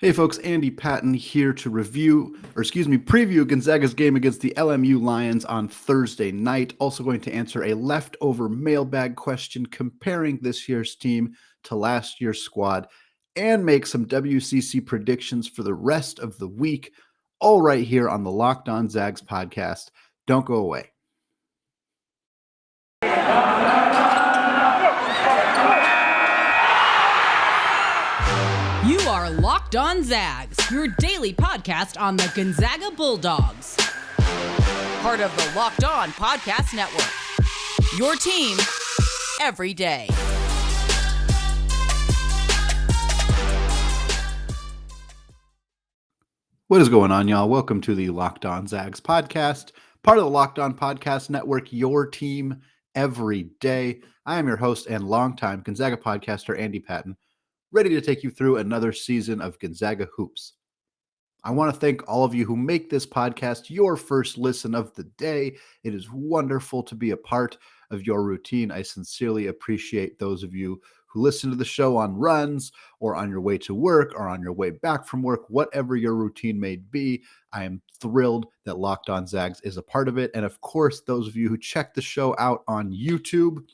Hey folks, Andy Patton here to preview Gonzaga's game against the LMU Lions on Thursday night. Also going to answer a leftover mailbag question comparing this year's team to last year's squad and make some WCC predictions for the rest of the week, all right here on the Locked On Zags podcast. Don't go away. You are Locked On Zags, your daily podcast on the Gonzaga Bulldogs. Part of the Locked On Podcast Network. Your team every day. What is going on, y'all? Welcome to the Locked On Zags podcast, part of the Locked On Podcast Network, your team every day. I am your host and longtime Gonzaga podcaster, Andy Patton, ready to take you through another season of Gonzaga hoops. I want to thank all of you who make this podcast your first listen of the day. It is wonderful to be a part of your routine. I sincerely appreciate those of you who listen to the show on runs or on your way to work or on your way back from work, whatever your routine may be. I am thrilled that Locked On Zags is a part of it. And of course, those of you who check the show out on YouTube,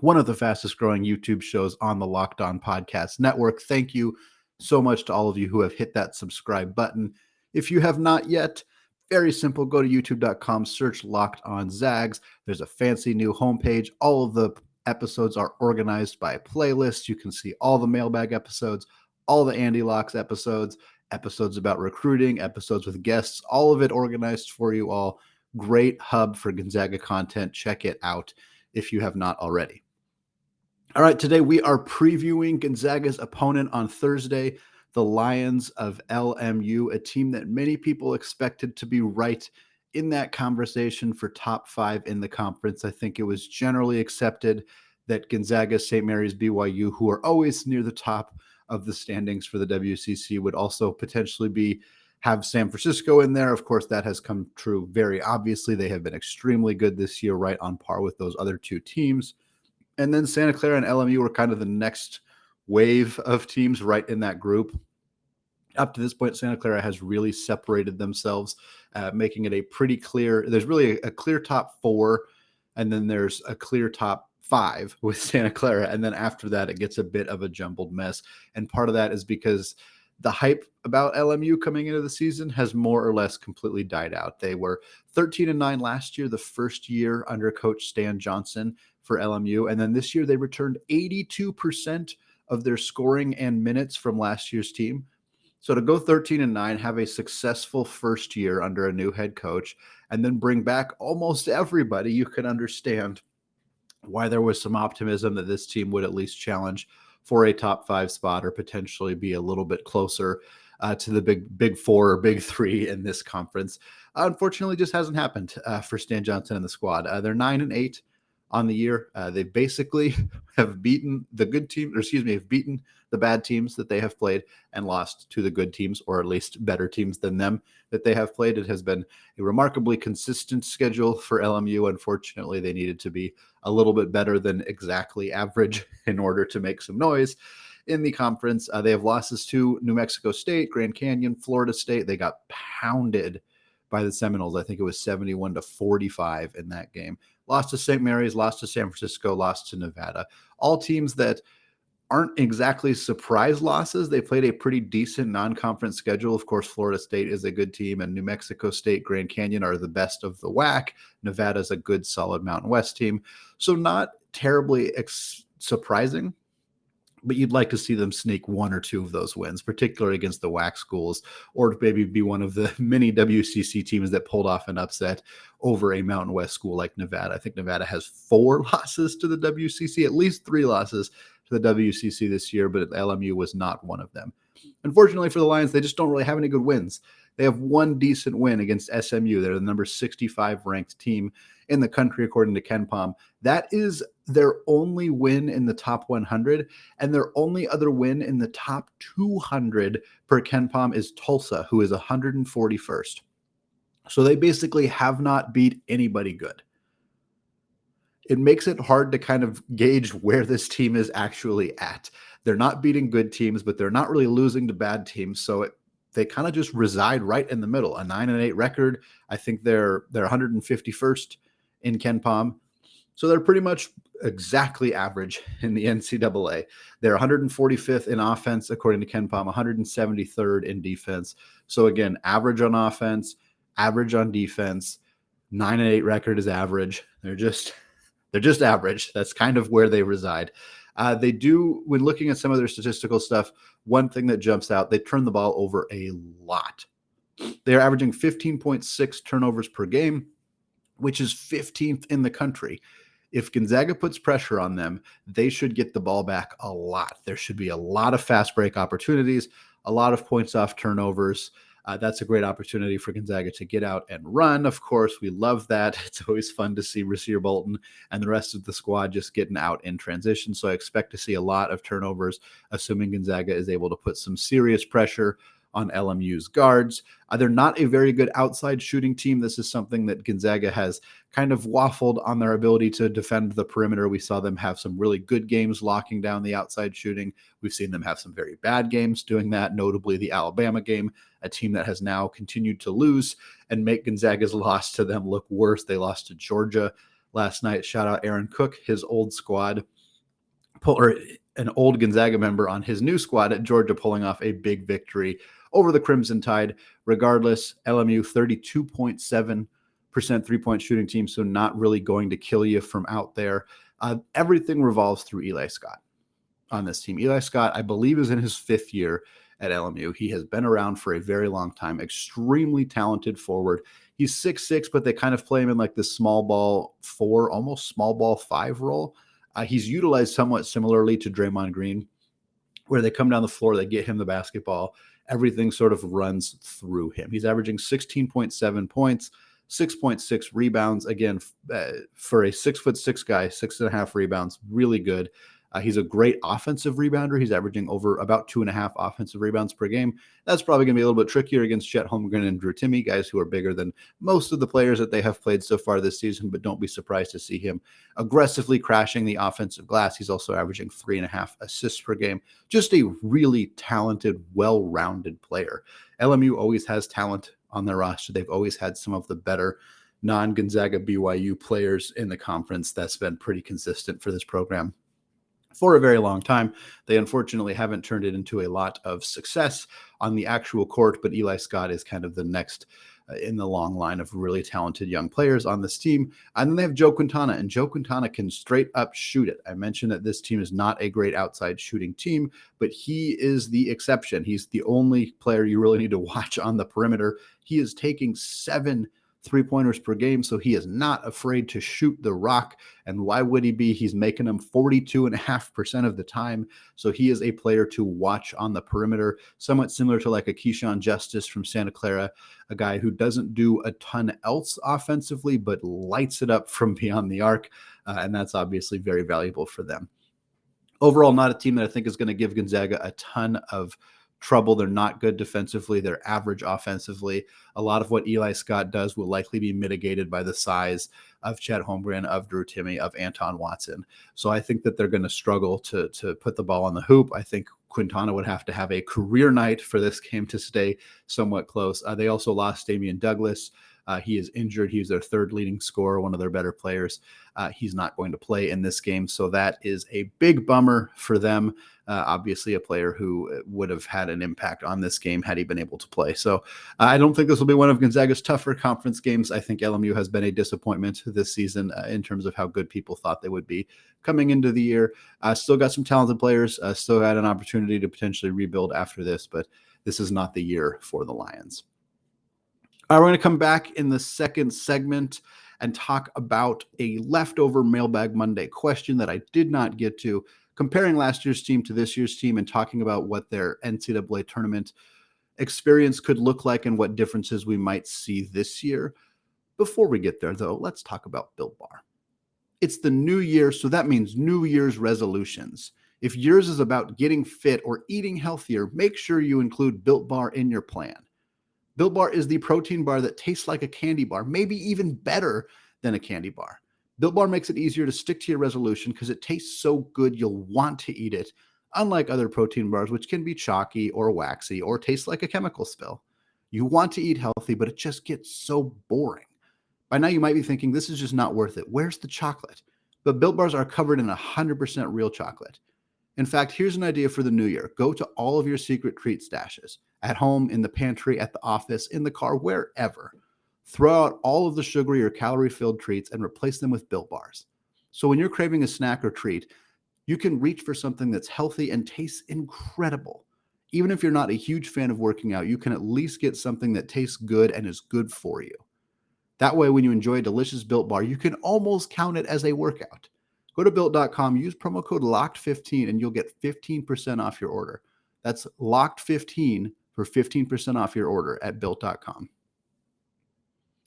one of the fastest growing YouTube shows on the Locked On Podcast Network. Thank you so much to all of you who have hit that subscribe button. If you have not yet, very simple, go to youtube.com, search Locked On Zags. There's a fancy new homepage. All of the episodes are organized by playlist. You can see all the mailbag episodes, all the Andy Locks episodes, episodes about recruiting, episodes with guests, all of it organized for you all. Great hub for Gonzaga content. Check it out if you have not already. All right, today we are previewing Gonzaga's opponent on Thursday, the Lions of LMU, a team that many people expected to be right in that conversation for top 5 in the conference. I think it was generally accepted that Gonzaga, St. Mary's, BYU, who are always near the top of the standings for the WCC, would also potentially have San Francisco in there. Of course, that has come true very obviously. They have been extremely good this year, right on par with those other two teams. And then Santa Clara and LMU were kind of the next wave of teams right in that group. Up to this point, Santa Clara has really separated themselves, making it a pretty clear, there's really a clear top 4, and then there's a clear top 5 with Santa Clara. And then after that, it gets a bit of a jumbled mess. And part of that is because the hype about LMU coming into the season has more or less completely died out. They were 13-9 last year, the first year under Coach Stan Johnson for LMU. And then this year they returned 82% of their scoring and minutes from last year's team. So to go 13-9, have a successful first year under a new head coach, and then bring back almost everybody, you can understand why there was some optimism that this team would at least challenge for a top 5 spot or potentially be a little bit closer to the big 4 or big 3 in this conference. Unfortunately, just hasn't happened for Stan Johnson and the squad. They're 9-8 on the year. They basically have beaten have beaten the bad teams that they have played and lost to the good teams, or at least better teams than them that they have played. It has been a remarkably consistent schedule for LMU. Unfortunately, they needed to be a little bit better than exactly average in order to make some noise in the conference. They have losses to New Mexico State, Grand Canyon, Florida State. They got pounded by the Seminoles. I think it was 71-45 in that game. Lost to St. Mary's, lost to San Francisco, lost to Nevada. All teams that aren't exactly surprise losses. They played a pretty decent non-conference schedule. Of course, Florida State is a good team, and New Mexico State, Grand Canyon are the best of the WAC. Nevada is a good, solid Mountain West team. So not terribly surprising, but you'd like to see them sneak 1 or 2 of those wins, particularly against the WAC schools, or maybe be one of the many WCC teams that pulled off an upset over a Mountain West school like Nevada. I think Nevada has 4 losses to the WCC, at least 3 losses to the WCC this year, but LMU was not one of them. Unfortunately for the Lions, they just don't really have any good wins. They have one decent win against SMU. They're the number 65 ranked team in the country, according to KenPom. That is their only win in the top 100, and their only other win in the top 200 per KenPom is Tulsa, who is 141st. So they basically have not beat anybody good. it makes it hard to kind of gauge where this team is actually at. They're not beating good teams, but they're not really losing to bad teams. So they kind of just reside right in the middle. A 9-8 record. I think they're 151st in KenPom. So they're pretty much exactly average in the NCAA. They're 145th in offense, according to KenPom, 173rd in defense. So again, average on offense, average on defense. 9-8 record is average. They're just average. That's kind of where they reside. They do, when looking at some of their statistical stuff, one thing that jumps out, they turn the ball over a lot. They're averaging 15.6 turnovers per game, which is 15th in the country. If Gonzaga puts pressure on them, they should get the ball back a lot. There should be a lot of fast break opportunities, a lot of points off turnovers. That's a great opportunity for Gonzaga to get out and run. Of course, we love that. It's always fun to see Rasir Bolton and the rest of the squad just getting out in transition. So I expect to see a lot of turnovers, assuming Gonzaga is able to put some serious pressure on LMU's guards. They're not a very good outside shooting team. This is something that Gonzaga has kind of waffled on their ability to defend the perimeter. We saw them have some really good games locking down the outside shooting. We've seen them have some very bad games doing that, notably the Alabama game, a team that has now continued to lose and make Gonzaga's loss to them look worse. They lost to Georgia last night. Shout out Aaron Cook, his old squad, or an old Gonzaga member on his new squad at Georgia, pulling off a big victory over the Crimson Tide. Regardless, LMU 32.7% three-point shooting team, so not really going to kill you from out there. Everything revolves through Eli Scott on this team. Eli Scott, I believe, is in his 5th year at LMU. He has been around for a very long time, extremely talented forward. He's 6'6", but they kind of play him in like this small ball 4, almost small ball 5 role. He's utilized somewhat similarly to Draymond Green, where they come down the floor, they get him the basketball, everything sort of runs through him. He's averaging 16.7 points, 6.6 rebounds. Again, for a 6'6" guy, 6.5 rebounds, really good. He's a great offensive rebounder. He's averaging over about 2.5 offensive rebounds per game. That's probably going to be a little bit trickier against Chet Holmgren and Drew Timme, guys who are bigger than most of the players that they have played so far this season, but don't be surprised to see him aggressively crashing the offensive glass. He's also averaging 3.5 assists per game. Just a really talented, well-rounded player. LMU always has talent on their roster. They've always had some of the better non-Gonzaga BYU players in the conference. That's been pretty consistent for this program for a very long time. They unfortunately haven't turned it into a lot of success on the actual court, but Eli Scott is kind of the next in the long line of really talented young players on this team. And then they have Joe Quintana, and Joe Quintana can straight up shoot it. I mentioned that this team is not a great outside shooting team, but he is the exception. He's the only player you really need to watch on the perimeter. He is taking 7 3-pointers per game, so he is not afraid to shoot the rock. And why would he be? He's making them 42.5% of the time. So he is a player to watch on the perimeter, somewhat similar to like a Keyshawn Justice from Santa Clara, a guy who doesn't do a ton else offensively, but lights it up from beyond the arc. And that's obviously very valuable for them. Overall, not a team that I think is going to give Gonzaga a ton of trouble. They're not good defensively. They're average offensively. A lot of what Eli Scott does will likely be mitigated by the size of Chet Holmgren, of Drew Timme, of Anton Watson. So I think that they're going to struggle to put the ball on the hoop. I think Quintana would have to have a career night for this game to stay somewhat close. They also lost Damian Douglas. He is injured. He's their 3rd leading scorer, one of their better players. He's not going to play in this game, so that is a big bummer for them. Obviously, a player who would have had an impact on this game had he been able to play. So I don't think this will be one of Gonzaga's tougher conference games. I think LMU has been a disappointment this season in terms of how good people thought they would be coming into the year. Still got some talented players, still had an opportunity to potentially rebuild after this, but this is not the year for the Lions. We're going to come back in the second segment and talk about a leftover Mailbag Monday question that I did not get to, comparing last year's team to this year's team and talking about what their NCAA tournament experience could look like and what differences we might see this year. Before we get there, though, let's talk about Built Bar. It's the new year, so that means New Year's resolutions. If yours is about getting fit or eating healthier, make sure you include Built Bar in your plan. Built Bar is the protein bar that tastes like a candy bar, maybe even better than a candy bar. Built Bar makes it easier to stick to your resolution because it tastes so good you'll want to eat it, unlike other protein bars, which can be chalky or waxy or taste like a chemical spill. You want to eat healthy, but it just gets so boring. By now, you might be thinking, this is just not worth it. Where's the chocolate? But Built Bars are covered in 100% real chocolate. In fact, here's an idea for the new year. Go to all of your secret treat stashes, at home, in the pantry, at the office, in the car, wherever. Throw out all of the sugary or calorie-filled treats and replace them with Built Bars. So when you're craving a snack or treat, you can reach for something that's healthy and tastes incredible. Even if you're not a huge fan of working out, you can at least get something that tastes good and is good for you. That way, when you enjoy a delicious Built Bar, you can almost count it as a workout. Go to Built.com, use promo code LOCKED15, and you'll get 15% off your order. That's LOCKED15 for 15% off your order at Built.com.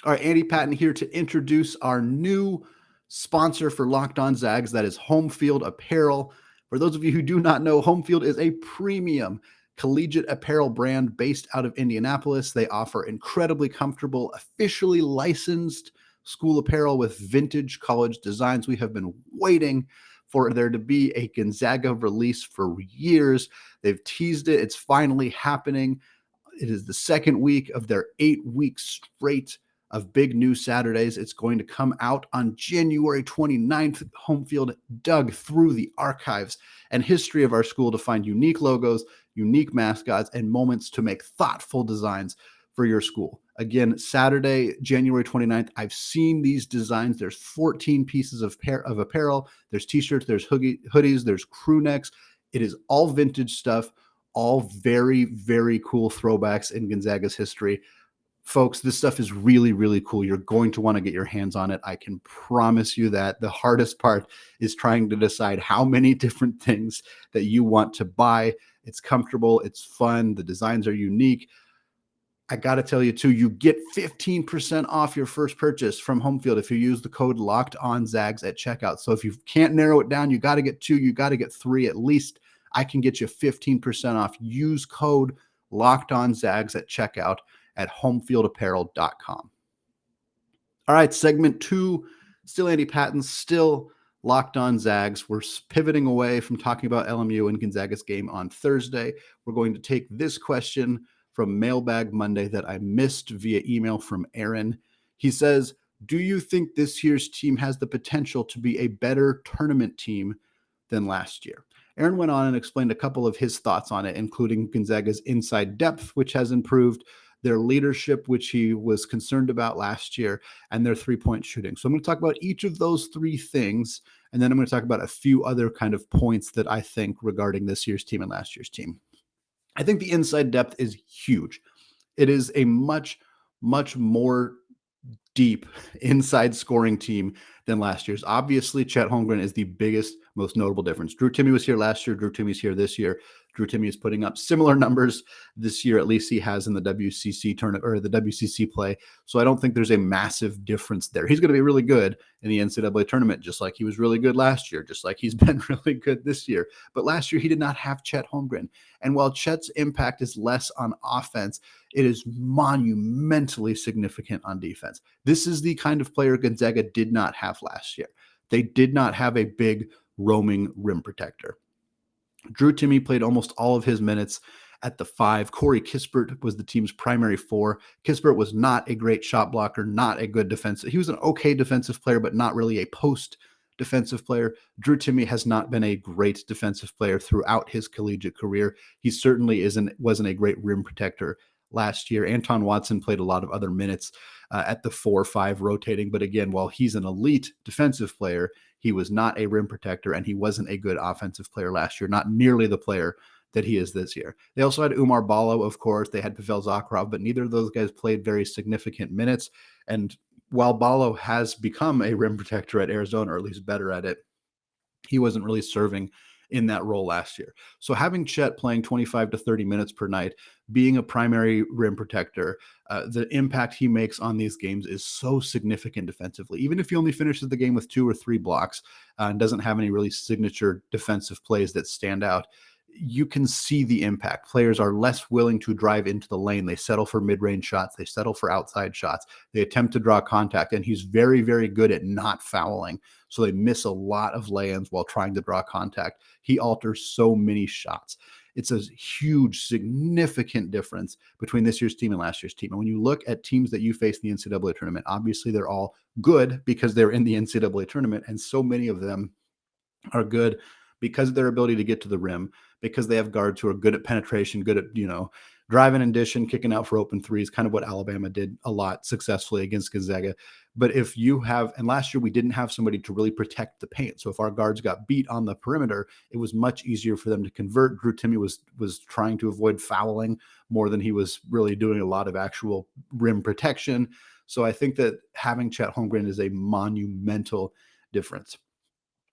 All right, Andy Patton here to introduce our new sponsor for Locked On Zags. That is Homefield Apparel. For those of you who do not know, Homefield is a premium collegiate apparel brand based out of Indianapolis. They offer incredibly comfortable, officially licensed school apparel with vintage college designs. We have been waiting for there to be a Gonzaga release for years. They've teased it. It's finally happening. It is the second week of their 8-week straight of big new Saturdays. It's going to come out on January 29th. Homefield dug through the archives and history of our school to find unique logos, unique mascots, and moments to make thoughtful designs for your school. Again, Saturday, January 29th, I've seen these designs. There's 14 pieces of apparel. There's t-shirts, there's hoodies, there's crew necks. It is all vintage stuff, all very, very cool throwbacks in Gonzaga's history. Folks, this stuff is really, really cool. You're going to want to get your hands on it. I can promise you that. The hardest part is trying to decide how many different things that you want to buy. It's comfortable. It's fun. The designs are unique. I got to tell you, too, you get 15% off your first purchase from Homefield if you use the code LOCKEDONZAGS at checkout. So if you can't narrow it down, you got to get 2, you got to get 3 at least. I can get you 15% off. Use code LOCKEDONZAGS at checkout at homefieldapparel.com. All right, segment 2, still Andy Patton, still Locked On Zags. We're pivoting away from talking about LMU and Gonzaga's game on Thursday. We're going to take this question from Mailbag Monday that I missed via email from Aaron. He says, do you think this year's team has the potential to be a better tournament team than last year? Aaron went on and explained a couple of his thoughts on it, including Gonzaga's inside depth, which has improved, their leadership, which he was concerned about last year, and their three-point shooting. So I'm going to talk about each of those 3 things, and then I'm going to talk about a few other kind of points that I think regarding this year's team and last year's team. I think the inside depth is huge. It is a much, much more deep inside scoring team than last year's. Obviously, Chet Holmgren is the biggest, most notable difference. Drew Timme was here last year. Drew Timme's here this year. Drew Timme is putting up similar numbers this year, at least he has in the WCC tournament or the WCC play. So I don't think there's a massive difference there. He's going to be really good in the NCAA tournament, just like he was really good last year, just like he's been really good this year. But last year, he did not have Chet Holmgren. And while Chet's impact is less on offense, it is monumentally significant on defense. This is the kind of player Gonzaga did not have last year. They did not have a big roaming rim protector. Drew Timme played almost all of his minutes at the 5. Corey Kispert was the team's primary 4. Kispert was not a great shot blocker, not a good defensive. He was an okay defensive player, but not really a post defensive player. Drew Timme has not been a great defensive player throughout his collegiate career. He certainly wasn't a great rim protector last year. Anton Watson played a lot of other minutes at the 4-5 rotating. But again, while he's an elite defensive player, he was not a rim protector, and he wasn't a good offensive player last year, not nearly the player that he is this year. They also had Umar Ballo, of course. They had Pavel Zakharov, but neither of those guys played very significant minutes. And while Ballo has become a rim protector at Arizona, or at least better at it, he wasn't really serving in that role last year. So having Chet playing 25 to 30 minutes per night, being a primary rim protector, the impact he makes on these games is so significant defensively. Even if he only finishes the game with 2 or 3 blocks and doesn't have any really signature defensive plays that stand out, you can see the impact. Players are less willing to drive into the lane. They settle for mid-range shots. They settle for outside shots. They attempt to draw contact, and he's very, very good at not fouling. So they miss a lot of lay-ins while trying to draw contact. He alters so many shots. It's a huge, significant difference between this year's team and last year's team. And when you look at teams that you face in the NCAA tournament, obviously they're all good because they're in the NCAA tournament, and so many of them are good because of their ability to get to the rim, because they have guards who are good at penetration, good at, driving and dishing, kicking out for open threes, kind of what Alabama did a lot successfully against Gonzaga. But if you have, and last year we didn't have somebody to really protect the paint. So if our guards got beat on the perimeter, it was much easier for them to convert. Drew Timme was trying to avoid fouling more than he was really doing a lot of actual rim protection. So I think that having Chet Holmgren is a monumental difference.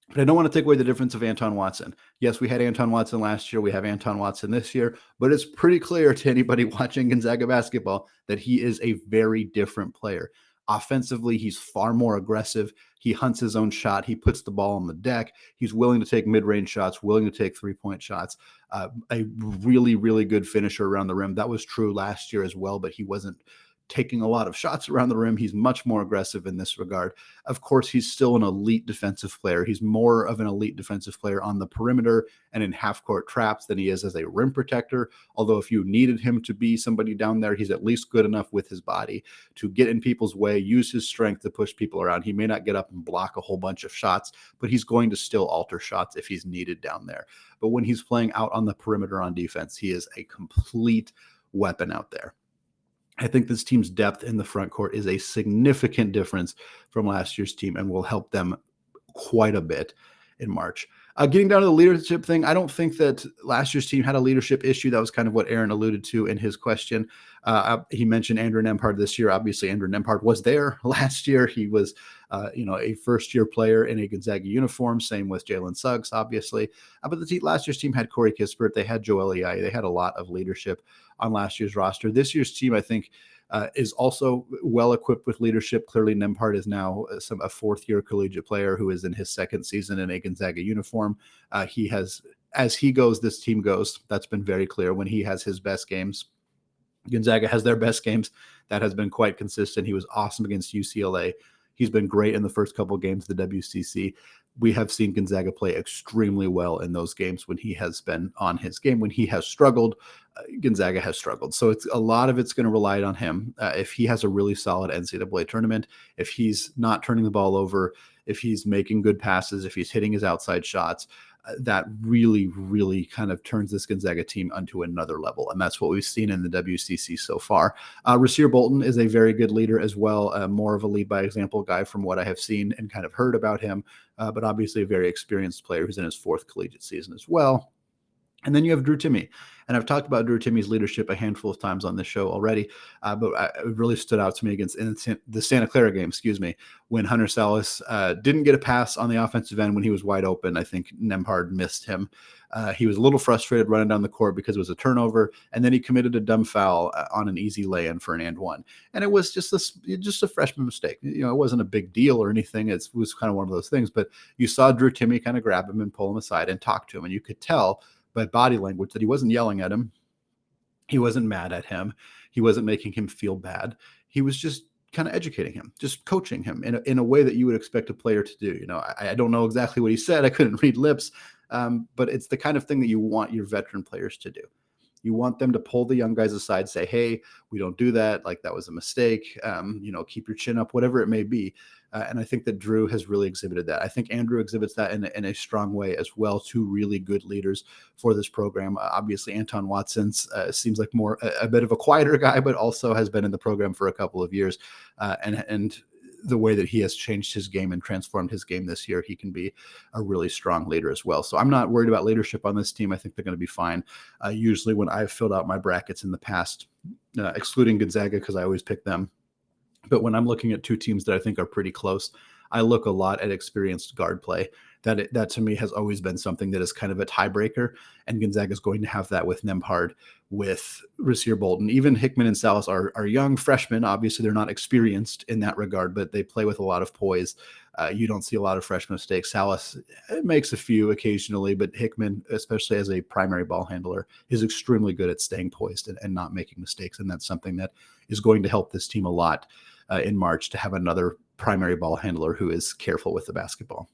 But I don't want to take away the difference of Anton Watson. Yes, we had Anton Watson last year. We have Anton Watson this year. But it's pretty clear to anybody watching Gonzaga basketball that he is a very different player. Offensively, he's far more aggressive. He hunts his own shot. He puts the ball on the deck. He's willing to take mid-range shots, willing to take three-point shots. A really, really good finisher around the rim. That was true last year as well, but he wasn't taking a lot of shots around the rim. He's much more aggressive in this regard. Of course, he's still an elite defensive player. He's more of an elite defensive player on the perimeter and in half-court traps than he is as a rim protector. Although if you needed him to be somebody down there, he's at least good enough with his body to get in people's way, use his strength to push people around. He may not get up and block a whole bunch of shots, but he's going to still alter shots if he's needed down there. But when he's playing out on the perimeter on defense, he is a complete weapon out there. I think this team's depth in the front court is a significant difference from last year's team and will help them quite a bit in March. Getting down to the leadership thing, I don't think that last year's team had a leadership issue. That was kind of what Aaron alluded to in his question. He mentioned Andrew Nempard this year. Obviously, Andrew Nempard was there last year. He was, a first-year player in a Gonzaga uniform. Same with Jalen Suggs, obviously. But last year's team had Corey Kispert. They had Joel Iai. They had a lot of leadership on last year's roster. This year's team, I think, is also well equipped with leadership. Clearly, Nempard is now a fourth-year collegiate player who is in his second season in a Gonzaga uniform. He has, as he goes, this team goes. That's been very clear. When he has his best games, Gonzaga has their best games. That has been quite consistent. He was awesome against UCLA. He's been great in the first couple of games of the WCC. We have seen Gonzaga play extremely well in those games when he has been on his game. When he has struggled, Gonzaga has struggled. So it's a lot of it's going to rely on him. If he has a really solid NCAA tournament, if he's not turning the ball over, if he's making good passes, if he's hitting his outside shots, that really, really kind of turns this Gonzaga team onto another level. And that's what we've seen in the WCC so far. Rasir Bolton is a very good leader as well, more of a lead by example guy from what I have seen and kind of heard about him, but obviously a very experienced player who's in his fourth collegiate season as well. And then you have Drew Timme. And I've talked about Drew Timme's leadership a handful of times on this show already, but it really stood out to me against the Santa Clara game, when Hunter Salas didn't get a pass on the offensive end when he was wide open. I think Nempard missed him. He was a little frustrated running down the court because it was a turnover, and then he committed a dumb foul on an easy lay-in for an and one. And it was just a freshman mistake. It wasn't a big deal or anything. It was kind of one of those things, but you saw Drew Timme kind of grab him and pull him aside and talk to him, and you could tell by body language that he wasn't yelling at him. He wasn't mad at him. He wasn't making him feel bad. He was just kind of educating him, just coaching him in a way that you would expect a player to do. I don't know exactly what he said. I couldn't read lips, but it's the kind of thing that you want your veteran players to do. You want them to pull the young guys aside, say, hey, we don't do that. Like, that was a mistake. Keep your chin up, whatever it may be. And I think that Drew has really exhibited that. I think Andrew exhibits that in a strong way as well. Two really good leaders for this program. Obviously, Anton Watson seems like a bit of a quieter guy, but also has been in the program for a couple of years. And the way that he has changed his game and transformed his game this year, he can be a really strong leader as well. So I'm not worried about leadership on this team. I think they're going to be fine. Usually when I've filled out my brackets in the past, excluding Gonzaga, because I always pick them, but when I'm looking at two teams that I think are pretty close, I look a lot at experienced guard play. That to me has always been something that is kind of a tiebreaker, and Gonzaga is going to have that with Nempard, with Rasir Bolton. Even Hickman and Salas are young freshmen. Obviously, they're not experienced in that regard, but they play with a lot of poise. You don't see a lot of freshman mistakes. Salas makes a few occasionally, but Hickman, especially as a primary ball handler, is extremely good at staying poised and not making mistakes, and that's something that is going to help this team a lot in March, to have another primary ball handler who is careful with the basketball.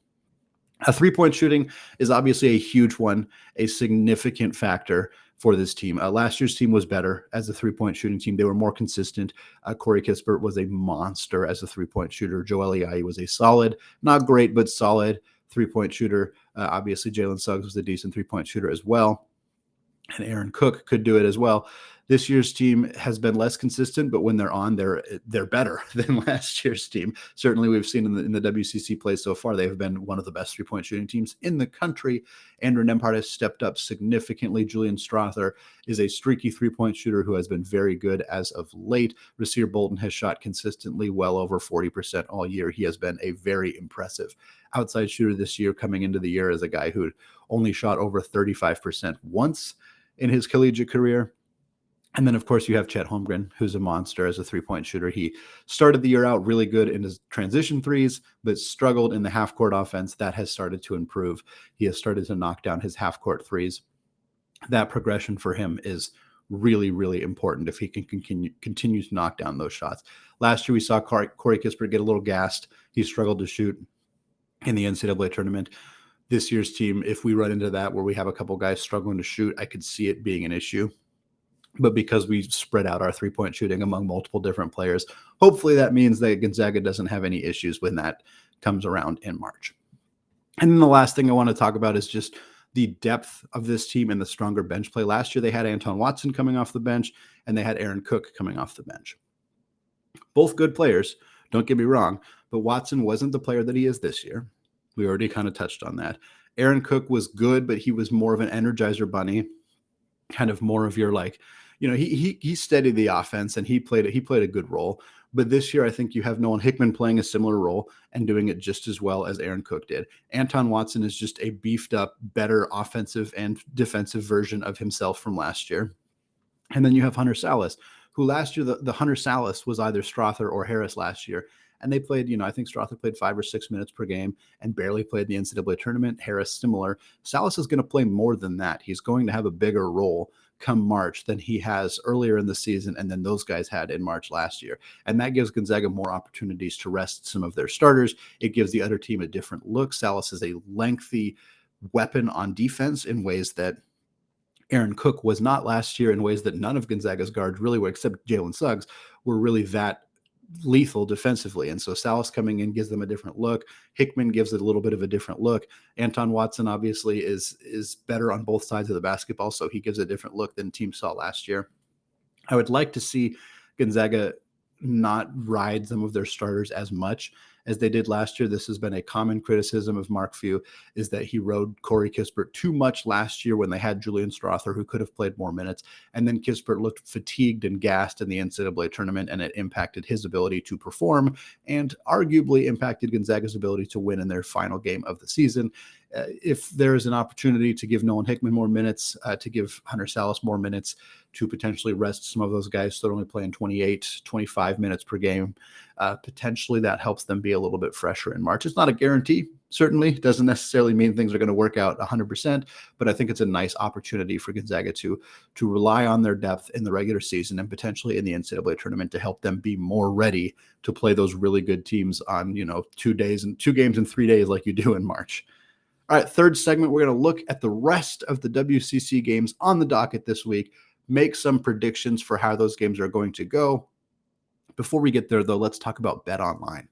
Three-point shooting is obviously a huge one, a significant factor for this team. Last year's team was better as a three-point shooting team. They were more consistent. Corey Kispert was a monster as a three-point shooter. Joel Ayayi was a solid, not great, but solid three-point shooter. Obviously, Jalen Suggs was a decent three-point shooter as well, and Aaron Cook could do it as well. This year's team has been less consistent, but when they're on, they're better than last year's team. Certainly, we've seen in the WCC play so far, they've been one of the best three-point shooting teams in the country. Andrew Nempard has stepped up significantly. Julian Strother is a streaky three-point shooter who has been very good as of late. Rasir Bolton has shot consistently well over 40% all year. He has been a very impressive outside shooter this year, coming into the year as a guy who only shot over 35% once in his collegiate career. And then, of course, you have Chet Holmgren, who's a monster as a three-point shooter. He started the year out really good in his transition threes, but struggled in the half-court offense. That has started to improve. He has started to knock down his half-court threes. That progression for him is really, really important if he can continue to knock down those shots. Last year, we saw Corey Kispert get a little gassed. He struggled to shoot in the NCAA tournament. This year's team, if we run into that where we have a couple guys struggling to shoot, I could see it being an issue. But because we spread out our three-point shooting among multiple different players, hopefully that means that Gonzaga doesn't have any issues when that comes around in March. And then the last thing I want to talk about is just the depth of this team and the stronger bench play. Last year, they had Anton Watson coming off the bench, and they had Aaron Cook coming off the bench. Both good players, don't get me wrong, but Watson wasn't the player that he is this year. We already kind of touched on that. Aaron Cook was good, but he was more of an energizer bunny, kind of more of your he steadied the offense and he played a good role. But this year, I think you have Nolan Hickman playing a similar role and doing it just as well as Aaron Cook did. Anton Watson is just a beefed up, better offensive and defensive version of himself from last year. And then you have Hunter Salas, who last year, the Hunter Salas was either Strother or Harris last year. And they played, I think Strother played 5 or 6 minutes per game and barely played in the NCAA tournament. Harris, similar. Salas is going to play more than that. He's going to have a bigger role come March than he has earlier in the season and then those guys had in March last year. And that gives Gonzaga more opportunities to rest some of their starters. It gives the other team a different look. Salas is a lengthy weapon on defense in ways that Aaron Cook was not last year, in ways that none of Gonzaga's guards really were, except Jalen Suggs, were really that lethal defensively. And so Salas coming in gives them a different look. Hickman gives it a little bit of a different look. Anton Watson obviously is better on both sides of the basketball, so he gives a different look than team saw last year. I would like to see Gonzaga not ride some of their starters as much as they did last year. This has been a common criticism of Mark Few, is that he rode Corey Kispert too much last year when they had Julian Strother, who could have played more minutes. And then Kispert looked fatigued and gassed in the NCAA tournament, and it impacted his ability to perform and arguably impacted Gonzaga's ability to win in their final game of the season. If there is an opportunity to give Nolan Hickman more minutes, to give Hunter Salas more minutes, to potentially rest some of those guys so they're only playing 28, 25 minutes per game, potentially that helps them be a little bit fresher in March. It's not a guarantee, certainly. It doesn't necessarily mean things are going to work out 100%, but I think it's a nice opportunity for Gonzaga to rely on their depth in the regular season and potentially in the NCAA tournament to help them be more ready to play those really good teams on, 2 days and 2 games in 3 days like you do in March. All right, third segment, we're going to look at the rest of the WCC games on the docket this week, make some predictions for how those games are going to go. Before we get there, though, let's talk about BetOnline.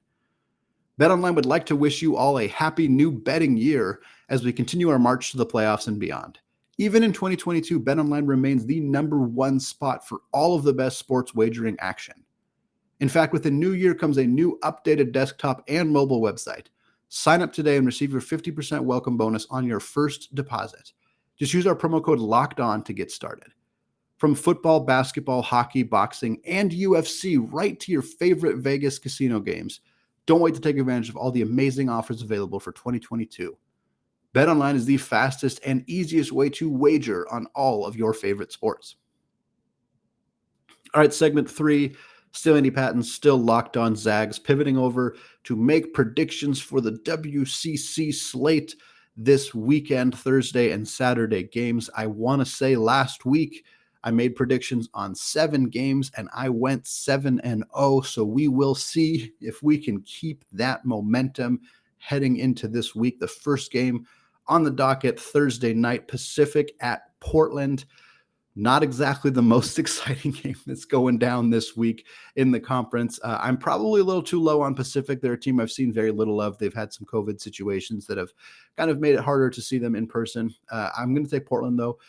BetOnline would like to wish you all a happy new betting year as we continue our march to the playoffs and beyond. Even in 2022, BetOnline remains the #1 spot for all of the best sports wagering action. In fact, with the new year comes a new updated desktop and mobile website. Sign up today and receive your 50% welcome bonus on your first deposit. Just use our promo code LOCKEDON to get started. From football, basketball, hockey, boxing, and UFC, right to your favorite Vegas casino games. Don't wait to take advantage of all the amazing offers available for 2022. BetOnline is the fastest and easiest way to wager on all of your favorite sports. All right, segment 3, still Andy Patton, still locked on Zags, pivoting over to make predictions for the WCC slate this weekend, Thursday and Saturday games. I want to say last week I made predictions on 7 games and I went 7-0. So we will see if we can keep that momentum heading into this week. The first game on the docket Thursday night, Pacific at Portland. Not exactly the most exciting game that's going down this week in the conference. I'm probably a little too low on Pacific. They're a team I've seen very little of. They've had some COVID situations that have kind of made it harder to see them in person. I'm going to take Portland, though.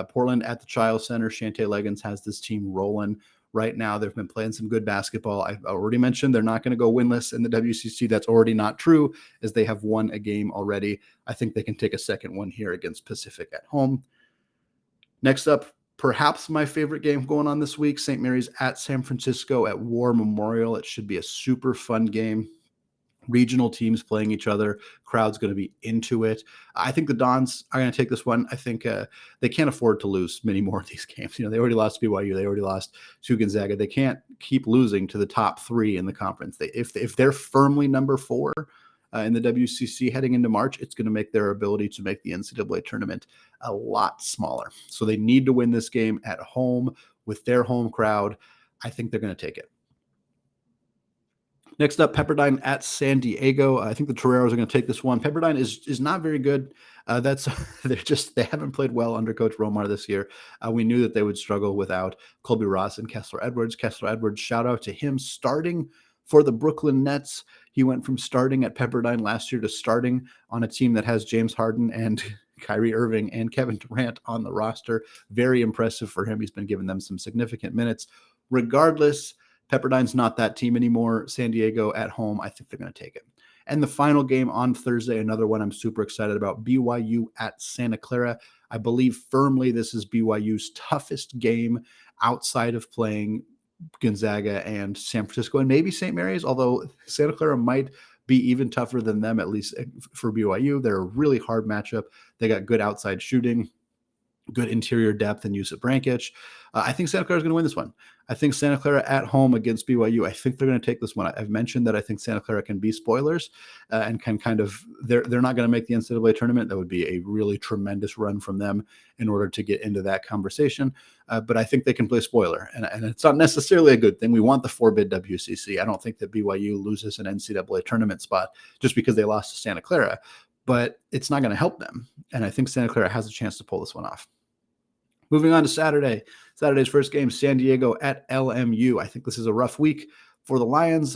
Portland at the Child Center. Shante Leggins has this team rolling right now. They've been playing some good basketball. I've already mentioned they're not going to go winless in the WCC. That's already not true, as they have won a game already. I think they can take a second one here against Pacific at home. Next up, perhaps my favorite game going on this week, St. Mary's at San Francisco at War Memorial. It should be a super fun game. Regional teams playing each other. Crowd's going to be into it. I think the Dons are going to take this one. I think they can't afford to lose many more of these games. You know, they already lost to BYU. They already lost to Gonzaga. They can't keep losing to the top 3 in the conference. If they're firmly number 4 in the WCC heading into March, it's going to make their ability to make the NCAA tournament a lot smaller. So they need to win this game at home with their home crowd. I think they're going to take it. Next up, Pepperdine at San Diego. I think the Toreros are going to take this one. Pepperdine is not very good. They haven't played well under Coach Romar this year. We knew that they would struggle without Colby Ross and Kessler Edwards. Kessler Edwards, shout out to him starting for the Brooklyn Nets. He went from starting at Pepperdine last year to starting on a team that has James Harden and Kyrie Irving and Kevin Durant on the roster. Very impressive for him. He's been giving them some significant minutes. Regardless, Pepperdine's not that team anymore. San Diego at home, I think they're going to take it. And the final game on Thursday, another one I'm super excited about, BYU at Santa Clara. I believe firmly this is BYU's toughest game outside of playing Gonzaga and San Francisco and maybe St. Mary's, although Santa Clara might be even tougher than them, at least for BYU. They're a really hard matchup. They got good outside shooting, good interior depth and use of Brankic. I think Santa Clara is going to win this one. I think Santa Clara at home against BYU, I think they're going to take this one. I've mentioned that I think Santa Clara can be spoilers and can kind of, they're not going to make the NCAA tournament. That would be a really tremendous run from them in order to get into that conversation. But I think they can play spoiler, and it's not necessarily a good thing. We want the 4-bid WCC. I don't think that BYU loses an NCAA tournament spot just because they lost to Santa Clara, but it's not going to help them. And I think Santa Clara has a chance to pull this one off. Moving on to Saturday's first game, San Diego at LMU. I think this is a rough week for the Lions.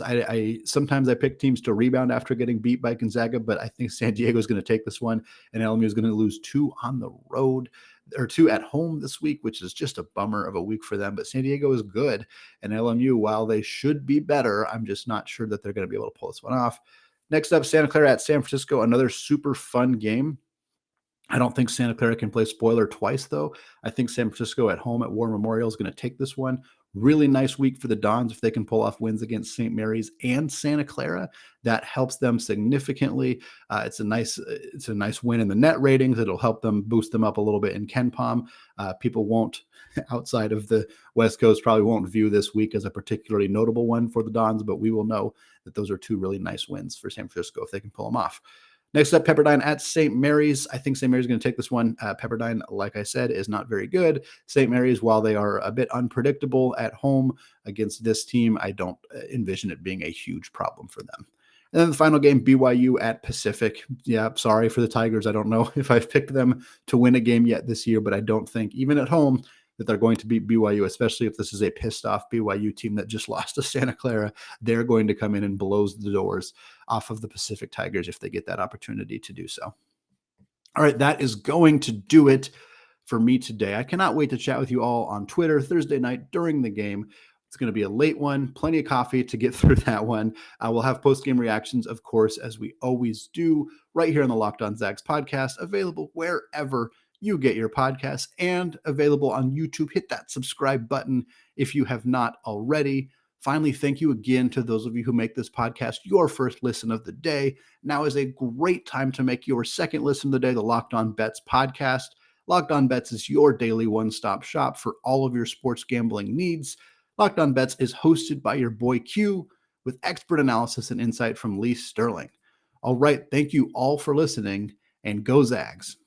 Sometimes I pick teams to rebound after getting beat by Gonzaga, but I think San Diego is going to take this one, and LMU is going to lose 2 on the road, or 2 at home this week, which is just a bummer of a week for them. But San Diego is good, and LMU, while they should be better, I'm just not sure that they're going to be able to pull this one off. Next up, Santa Clara at San Francisco, another super fun game. I don't think Santa Clara can play spoiler twice, though. I think San Francisco at home at War Memorial is going to take this one. Really nice week for the Dons if they can pull off wins against St. Mary's and Santa Clara. That helps them significantly. It's a nice win in the net ratings. It'll help them boost them up a little bit in KenPom. People won't, outside of the West Coast, probably won't view this week as a particularly notable one for the Dons, but we will know that those are 2 really nice wins for San Francisco if they can pull them off. Next up, Pepperdine at St. Mary's. I think St. Mary's is going to take this one. Pepperdine, like I said, is not very good. St. Mary's, while they are a bit unpredictable at home against this team, I don't envision it being a huge problem for them. And then the final game, BYU at Pacific. Yeah, sorry for the Tigers. I don't know if I've picked them to win a game yet this year, but I don't think, even at home, that they're going to beat BYU, especially if this is a pissed off BYU team that just lost to Santa Clara. They're going to come in and blows the doors off of the Pacific Tigers if they get that opportunity to do so. All right, that is going to do it for me today. I cannot wait to chat with you all on Twitter Thursday night during the game. It's going to be a late one, plenty of coffee to get through that one. We'll have post-game reactions, of course, as we always do, right here on the Locked On Zags podcast, available wherever you get your podcasts and available on YouTube. Hit that subscribe button if you have not already. Finally, thank you again to those of you who make this podcast your first listen of the day. Now is a great time to make your second listen of the day, the Locked On Bets podcast. Locked On Bets is your daily one-stop shop for all of your sports gambling needs. Locked On Bets is hosted by your boy Q with expert analysis and insight from Lee Sterling. All right, thank you all for listening, and go Zags.